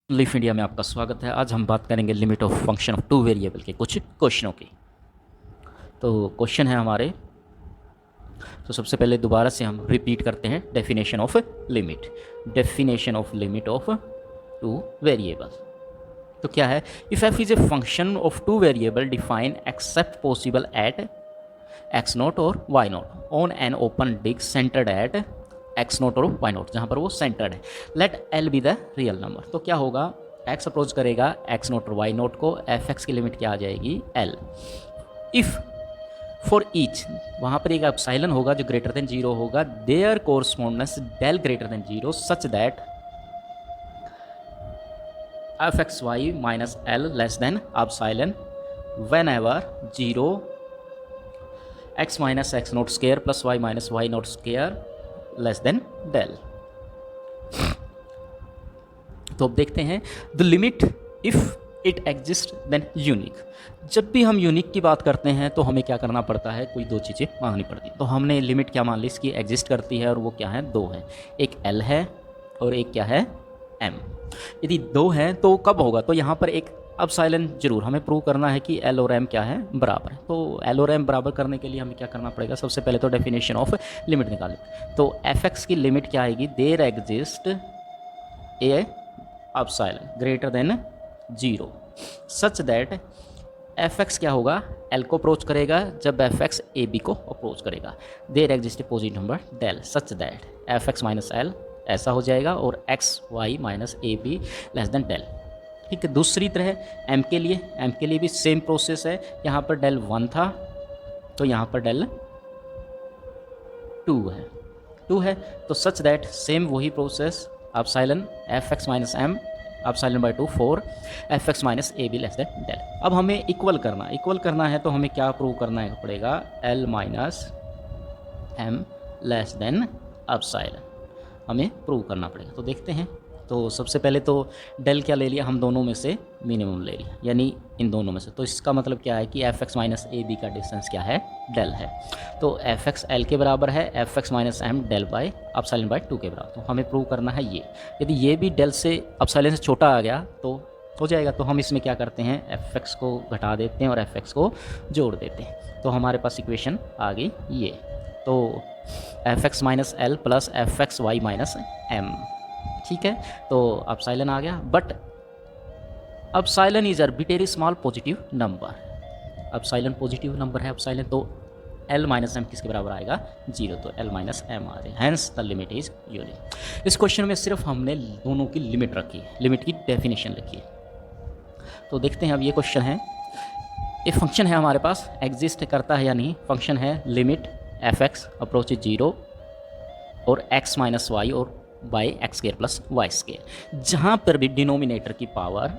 Leaf India में आपका स्वागत है। आज हम बात करेंगे limit of function of two variable के कुछ क्वेश्चनों की। तो क्वेश्चन है हमारे, तो सबसे पहले दोबारा से हम रिपीट करते हैं definition of limit. Definition of limit of two variable तो क्या है? If f is a function of two variable define except possible at x naught और y naught on an open disc centered at x naught और y naught, जहाँ पर वो centered है। Let L be the real number. तो क्या होगा? X approach करेगा एक्स नोट और वाई नोट को, एफ एक्स की लिमिट क्या आ जाएगी? एल। इफ़ फॉर ईच, वहाँ पर एक एप्सिलॉन होगा जो ग्रेटर देन जीरो होगा, there correspondence del greater than zero such that F x Y minus L less than epsilon whenever zero X minus X naught square plus Y minus Y naught square less than del. तो अब देखते हैं the limit if it exist then unique. जब भी हम unique की बात करते हैं तो हमें क्या करना पड़ता है? कोई दो चीज़ें मांगनी पड़ती। तो हमने लिमिट क्या मान ली? इसकी एग्जिस्ट करती है और वो क्या है? दो है, एक एल है और एक क्या है? एम। यदि दो है तो कब होगा? तो यहाँ पर एक एप्सिलॉन जरूर हमें प्रूव करना है कि एल और एम क्या है? बराबर है। तो एल और एम बराबर करने के लिए हमें क्या करना पड़ेगा? सबसे पहले तो डेफिनेशन ऑफ लिमिट निकालें। तो एफ एक्स की लिमिट क्या आएगी? There exist a epsilon greater than zero such that F X क्या होगा? एल को अप्रोच करेगा जब एफ एक्स ए बी को अप्रोच करेगा। There exist a positive number del such that F X minus L ऐसा हो जाएगा और X Y minus A B less than del. ठीक है। दूसरी तरह एम के लिए भी सेम प्रोसेस है। यहाँ पर डेल 1 था तो यहाँ पर डेल 2 है तो सच दैट सेम वही process epsilon F X minus M epsilon by 2 4 F X minus A B less than del. अब हमें इक्वल करना है तो हमें क्या प्रूव करना है पड़ेगा? L minus M less than epsilon हमें प्रूव करना पड़ेगा। तो देखते हैं। तो सबसे पहले तो डेल क्या ले लिया? हम दोनों में से मिनिमम ले लिया, यानी इन दोनों में से। तो इसका मतलब क्या है कि F X minus A B का डिस्टेंस क्या है? डेल है। तो एफ एक्स एल के बराबर है, F X minus M del by epsilon by 2 के बराबर। तो हमें प्रूव करना है ये। यदि ये भी डेल से एप्सिलॉन से छोटा आ गया तो हो जाएगा। तो हम इसमें क्या करते हैं? एफ एक्स को घटा देते हैं और एफ एक्स को जोड़ देते हैं। तो हमारे पास इक्वेशन आ गई ये। तो F X minus L plus F x Y minus M. ठीक है। तो एप्सिलॉन आ गया, but epsilon is arbitrary small positive number. Epsilon positive number है एप्सिलॉन, तो एल माइनस एम किसके बराबर आएगा? 0। तो एल माइनस एम आ जाए, hence the limit is unique. इस क्वेश्चन में सिर्फ हमने दोनों की लिमिट रखी है, लिमिट की डेफिनेशन लिखी है। तो देखते हैं अब ये क्वेश्चन है। एक फंक्शन है हमारे पास, एग्जिस्ट करता है या नहीं? फंक्शन है लिमिट एफ एक्स अप्रोच 0 और एक्स माइनस वाई और by X square plus Y square. जहाँ पर भी डिनोमिनेटर की पावर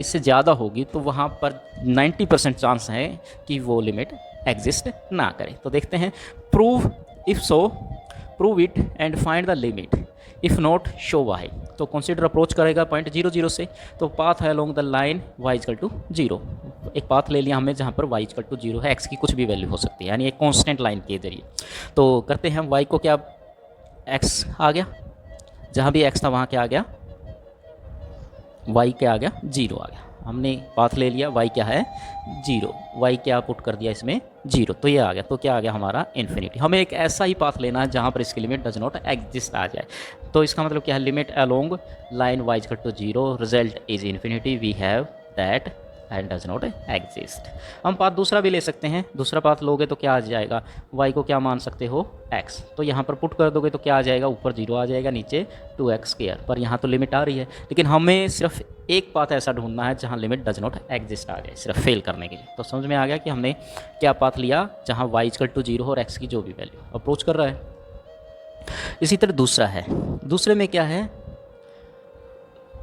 इससे ज़्यादा होगी तो वहाँ पर 90% चांस है कि वो लिमिट एग्जिस्ट ना करे। तो देखते हैं। Prove if so prove it and find the limit, if not show why. तो कंसीडर अप्रोच करेगा पॉइंट 0 0 से। तो पाथ है along the line Y equal to 0। एक पाथ ले लिया हमने जहाँ पर वाई इक्वल टू 0 है, एक्स की कुछ भी वैल्यू हो सकती है, यानी एक कांस्टेंट लाइन के जरिए। तो करते हैं वाई को, क्या एक्स आ गया, जहाँ भी एक्स था वहाँ क्या आ गया? वाई क्या आ गया? 0 आ गया। हमने पाथ ले लिया, वाई क्या है? 0। वाई क्या पुट कर दिया इसमें? 0। तो ये आ गया। तो क्या आ गया हमारा? इन्फिनिटी। हमें एक ऐसा ही पाथ लेना है जहाँ पर इसकी लिमिट डज नॉट एग्जिस्ट आ जाए। तो इसका मतलब क्या है? Limit along line Y equal to 0 result is infinity, we have that and does not exist. हम पाथ दूसरा भी ले सकते हैं। दूसरा पाथ लोगे तो क्या आ जाएगा? वाई को क्या मान सकते हो? एक्स। तो यहाँ पर पुट कर दोगे तो क्या आ जाएगा? ऊपर 0 आ जाएगा, नीचे 2x स्क्वायर। पर यहाँ तो लिमिट आ रही है, लेकिन हमें सिर्फ एक पाथ ऐसा ढूंढना है जहाँ लिमिट डज नॉट एग्जिस्ट आ जाए, सिर्फ फेल करने के लिए। तो समझ में आ गया कि हमने क्या पाथ लिया? जहाँ वाई इक्वल टू 0 और एक्स की जो भी वैल्यू अप्रोच कर रहा है। इसी तरह दूसरा है। दूसरे में क्या है?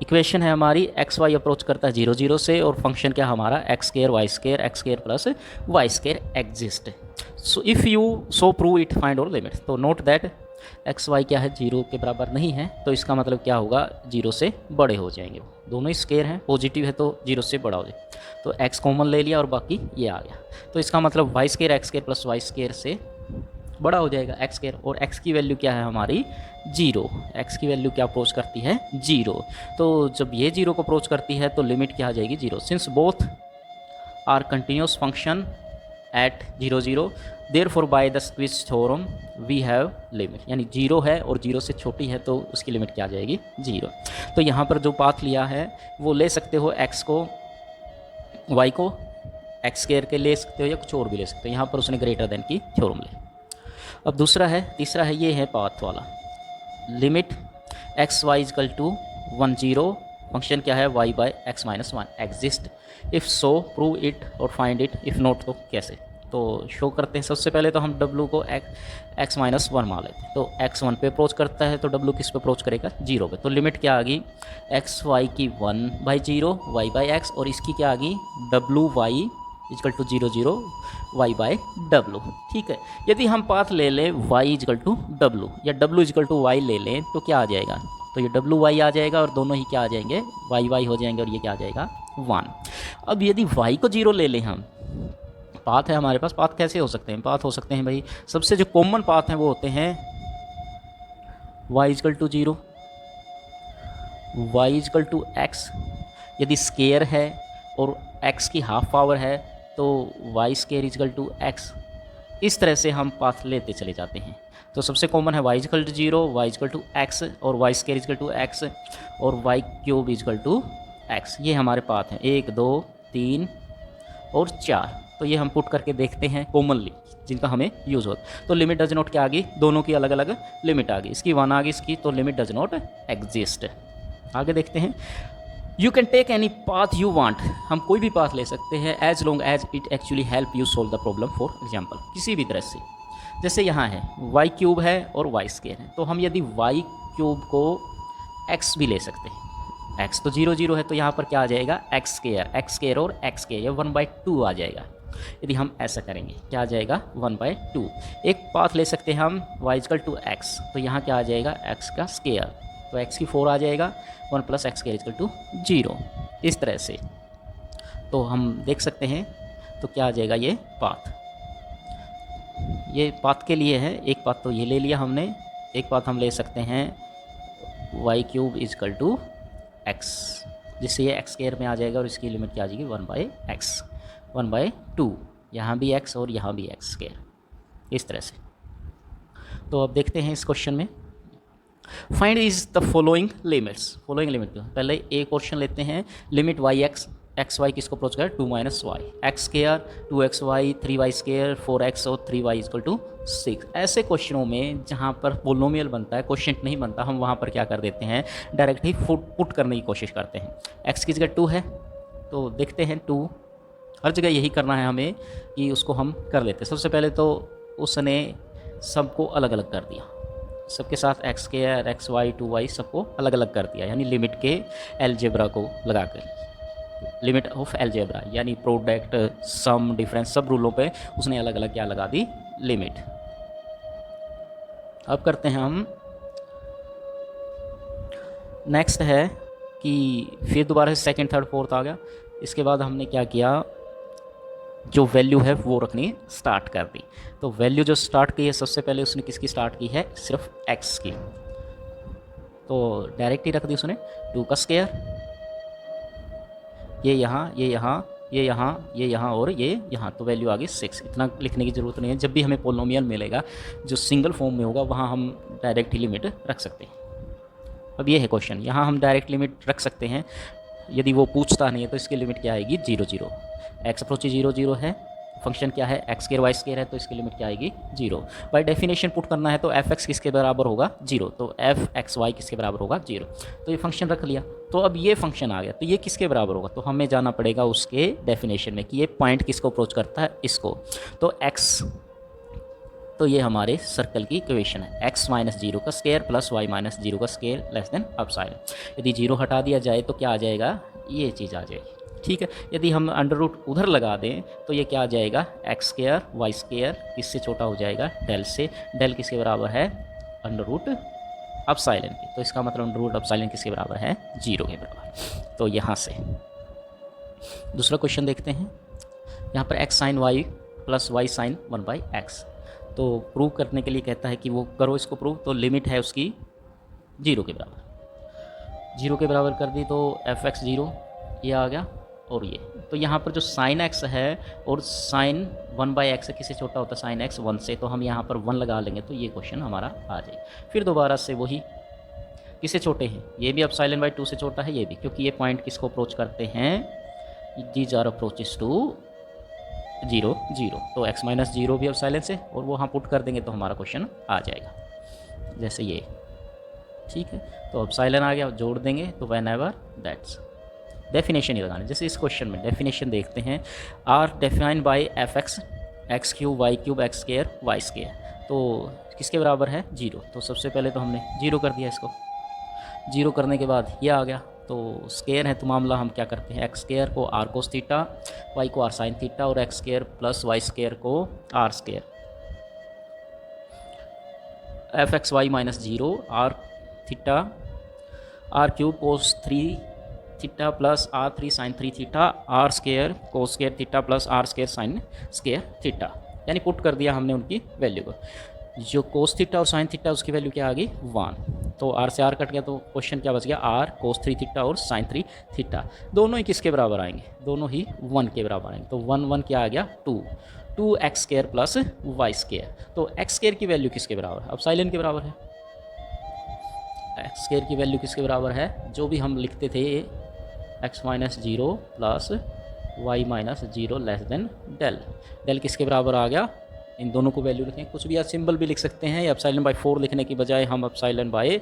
इक्वेशन है हमारी, एक्स वाई अप्रोच करता है 0 0 से और फंक्शन क्या हमारा? X square Y square, X square plus Y square exist. So if you so prove it find और लिमिट। तो नोट दैट एक्स वाई क्या है? 0 के बराबर नहीं है। तो इसका मतलब क्या होगा? 0 से बड़े हो जाएंगे। दोनों ही स्केयर हैं, पॉजिटिव है तो 0 से बड़ा हो जाए। तो एक्स कॉमन ले लिया और बाकी ये आ गया। तो इसका मतलब Y square X square plus Y square से बड़ा हो जाएगा एक्स स्क्वायर, और एक्स की वैल्यू क्या है हमारी 0। एक्स की वैल्यू क्या अप्रोच करती है 0। तो जब ये 0 को अप्रोच करती है तो लिमिट क्या आ जाएगी 0। Since both are continuous function at 0 0, therefore by the squeeze theorem we have limit, यानी 0 है और 0 से छोटी है तो उसकी लिमिट क्या आ जाएगी 0। तो यहाँ पर जो पाथ लिया है वो ले सकते हो x को, y को एक्स स्क्वायर के ले सकते हो या कुछ और भी ले सकते हो। यहाँ पर उसने ग्रेटर देन की थ्योरम ले। अब तीसरा है ये है पाथ वाला, limit X Y equal to 1 0, function क्या है y by X minus 1 exist, if so prove it और फाइंड इट, इफ़ नॉट तो कैसे। तो शो करते हैं। सबसे पहले तो हम w को x माइनस 1 मान लेते हैं। तो x 1 पे अप्रोच करता है तो w किस पे अप्रोच करेगा 0 पे। तो लिमिट क्या आ गई एक्स वाई की 1/0 y बाई एक्स, और इसकी क्या आ गई w y equal to 0 0 y by w। ठीक है, यदि हम पाथ ले लें y इजकल टू w या w इजकल टू y ले लें तो क्या आ जाएगा, तो ये w y आ जाएगा और दोनों ही क्या आ जाएंगे y y हो जाएंगे, और ये क्या आ जाएगा 1। अब यदि y को 0 ले लें हम, पाथ है हमारे पास, पाथ कैसे हो सकते हैं, पाथ हो सकते हैं भाई, सबसे जो कॉमन पाथ हैं वो होते हैं y equal to 0, y equal to x, यदि स्केयर है और x की हाफ पावर है तो y square equal to x। इस तरह से हम पाथ लेते चले जाते हैं। तो सबसे कॉमन है y equal to 0, y equal to x और y square equal to x और y cube equal to x। ये हमारे पाथ हैं 1 2 3 और 4। तो ये हम पुट करके देखते हैं कॉमनली जिनका हमें यूज़ होता। तो लिमिट डज नॉट क्या आ गई, दोनों की अलग अलग लिमिट आ गई, इसकी 1 आ गई इसकी, तो लिमिट डज नॉट एग्जिस्ट। आगे देखते हैं, you can take any path you want, हम कोई भी पाथ ले सकते हैं as long as it actually help you solve the problem. For example किसी भी तरह से, जैसे यहाँ है y क्यूब है और y स्केयर है, तो हम यदि y क्यूब को x भी ले सकते हैं, x तो 0 0 है तो यहाँ पर क्या आ जाएगा x स्केयर और x स्केयर, ये 1/2 आ जाएगा। यदि हम ऐसा करेंगे क्या आ जाएगा 1/2। एक पाथ ले सकते हैं हम y इजकल टू x, तो यहाँ क्या आ जाएगा x का स्केयर, तो x की 4 आ जाएगा 1 plus X square equal to 0। इस तरह से तो हम देख सकते हैं, तो क्या आ जाएगा ये पाथ के लिए है। एक पाथ तो ये ले लिया हमने, एक पाथ हम ले सकते हैं y cube equal to x, जिससे ये एक्स स्केयर में आ जाएगा और इसकी लिमिट क्या आ जाएगी 1/x 1/2, यहाँ भी x और यहाँ भी x स्केयर, इस तरह से। तो अब देखते हैं इस क्वेश्चन में, find is the following limits. Following limit पहले एक क्वेश्चन लेते हैं, लिमिट वाई एक्स वाई किसको अप्रोच करें 2 - y, x square 2xy 3y square 4x और 3y इजकल टू 6। ऐसे क्वेश्चनों में जहाँ पर पोलोमियल बनता है, क्वेश्चन नहीं बनता, हम वहाँ पर क्या कर देते हैं डायरेक्ट ही पुट करने की कोशिश करते हैं। x की जगह 2 है तो देखते हैं 2, हर जगह यही करना है हमें कि उसको हम कर लेते हैं। सबसे पहले तो उसने सबको अलग अलग कर दिया, सबके साथ x square x Y 2y सबको अलग अलग कर दिया, यानी लिमिट के एलजेब्रा को लगाकर, लिमिट ऑफ एलजेब्रा यानी प्रोडक्ट सम डिफरेंस सब रूलों पे उसने अलग अलग क्या लगा दी लिमिट। अब करते हैं हम, नेक्स्ट है कि फिर दोबारा से सेकंड थर्ड फोर्थ आ गया, इसके बाद हमने क्या किया, जो वैल्यू है वो रखनी स्टार्ट कर दी। तो वैल्यू जो स्टार्ट की है सबसे पहले उसने किसकी स्टार्ट की है सिर्फ x की, तो डायरेक्ट ही रख दी उसने 2 का स्केयर, ये यहाँ ये यहाँ ये यहाँ ये यहाँ और ये यहाँ, तो वैल्यू आ गई 6। इतना लिखने की ज़रूरत नहीं है, जब भी हमें पोलिनोमियल मिलेगा जो सिंगल फॉर्म में होगा वहाँ हम डायरेक्ट ही लिमिट रख सकते हैं। अब ये है क्वेश्चन, यहाँ हम डायरेक्ट लिमिट रख सकते हैं, यदि वो पूछता नहीं है तो इसकी लिमिट क्या आएगी 0 0, एक्स अप्रोच 0 0 है, फंक्शन क्या है एक्स स्केयर वाई स्केयर है, तो इसकी लिमिट क्या आएगी 0। बाय डेफिनेशन पुट करना है तो एफ एक्स किसके बराबर होगा 0, तो एफ एक्स वाई किसके बराबर होगा 0। तो ये फंक्शन रख लिया, तो अब ये फंक्शन आ गया, तो ये किसके बराबर होगा, तो हमें जाना पड़ेगा उसके डेफिनेशन में कि ये पॉइंट किसको अप्रोच करता है, इसको। तो एक्स, तो ये हमारे सर्कल की इक्वेशन है, x - 0 का स्केयर प्लस y - 0 का स्केयर लेस देन एप्सिलॉन। यदि 0 हटा दिया जाए तो क्या आ जाएगा, ये चीज़ आ जाएगी। ठीक है, यदि हम अंडर रूट उधर लगा दें तो ये क्या आ जाएगा एक्स स्केयर वाई स्केयर किससे छोटा हो जाएगा डेल से, डेल किसके बराबर है अंडर रूट एप्सिलॉन की, तो इसका मतलब अंडर रूट एप्सिलॉन किसके बराबर है 0 के बराबर। तो यहाँ से दूसरा क्वेश्चन देखते हैं, यहाँ पर x sin y plus y sin 1/x, तो प्रूव करने के लिए कहता है कि वो करो इसको प्रूव, तो लिमिट है उसकी 0 के बराबर। 0 के बराबर कर दी तो एफ एक्स 0 ये आ गया, और ये तो यहाँ पर जो साइन एक्स है और साइन 1/x से किससे छोटा होता है, साइन एक्स 1 से, तो हम यहाँ पर 1 लगा लेंगे तो ये क्वेश्चन हमारा आ जाए। फिर दोबारा से वही किससे छोटे हैं, ये भी एप्सिलॉन बाई 2 से छोटा है, ये भी, क्योंकि ये पॉइंट किसको अप्रोच करते हैं, दीज आर अप्रोचेस टू 0 0, तो x माइनस 0 भी एप्सिलॉन से, और वो हम पुट कर देंगे तो हमारा क्वेश्चन आ जाएगा जैसे ये, ठीक है। तो एप्सिलॉन आ गया, जोड़ देंगे तो व्हेन एवर दैट्स डेफिनेशन ही लगाना। जैसे इस क्वेश्चन में डेफिनेशन देखते हैं, R defined by F X X cube Y cube X square Y square, तो किसके बराबर है 0। तो सबसे पहले तो हमने 0 कर दिया इसको, 0 करने के बाद ये आ गया, तो स्क्वायर है तो मामला हम क्या करते हैं, एक्स स्क्वायर को आर कोस थीटा, वाई को आर साइन थीटा, और x square plus Y square को r square, f x Y minus 0 r theta, r cube cos 3 theta plus r 3 sine 3 theta, r square cos square theta plus r square sine square theta, यानी put कर दिया हमने उनकी value को। जो cos theta और sine theta उसकी value क्या आ गई 1, तो आर से आर कट गया, तो क्वेश्चन क्या बच गया, आर कोस 3 थीटा और साइन 3 थीटा, दोनों ही किसके बराबर आएंगे, दोनों ही 1 के बराबर आएंगे। तो 1 1 क्या आ गया 2 X square plus Y square, तो एक्स स्क्वायर की वैल्यू किसके बराबर है, एप्सिलॉन के बराबर है। एक्स स्क्वायर की वैल्यू किसके बराबर है, जो भी हम लिखते थे X minus 0 plus Y minus 0 less than del, del किसके बराबर आ गया, इन दोनों को वैल्यू लिखें, कुछ भी या सिंबल भी लिख सकते हैं, या एप्सिलॉन बाई 4 लिखने की बजाय हम एप्सिलॉन बाई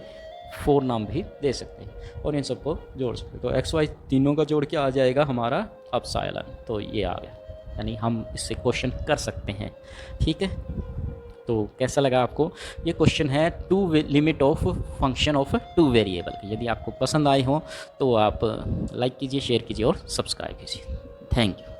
4 नाम भी दे सकते हैं, और इन सबको जोड़ सकते हैं। तो एक्स वाई तीनों का जोड़ के आ जाएगा हमारा एप्सिलॉन, तो ये आ गया, यानी हम इससे क्वेश्चन कर सकते हैं, ठीक है। तो कैसा लगा आपको, ये क्वेश्चन है to limit of function of 2 variable. यदि आपको पसंद आए हो तो आप लाइक कीजिए, शेयर कीजिए और सब्सक्राइब कीजिए। Thank you.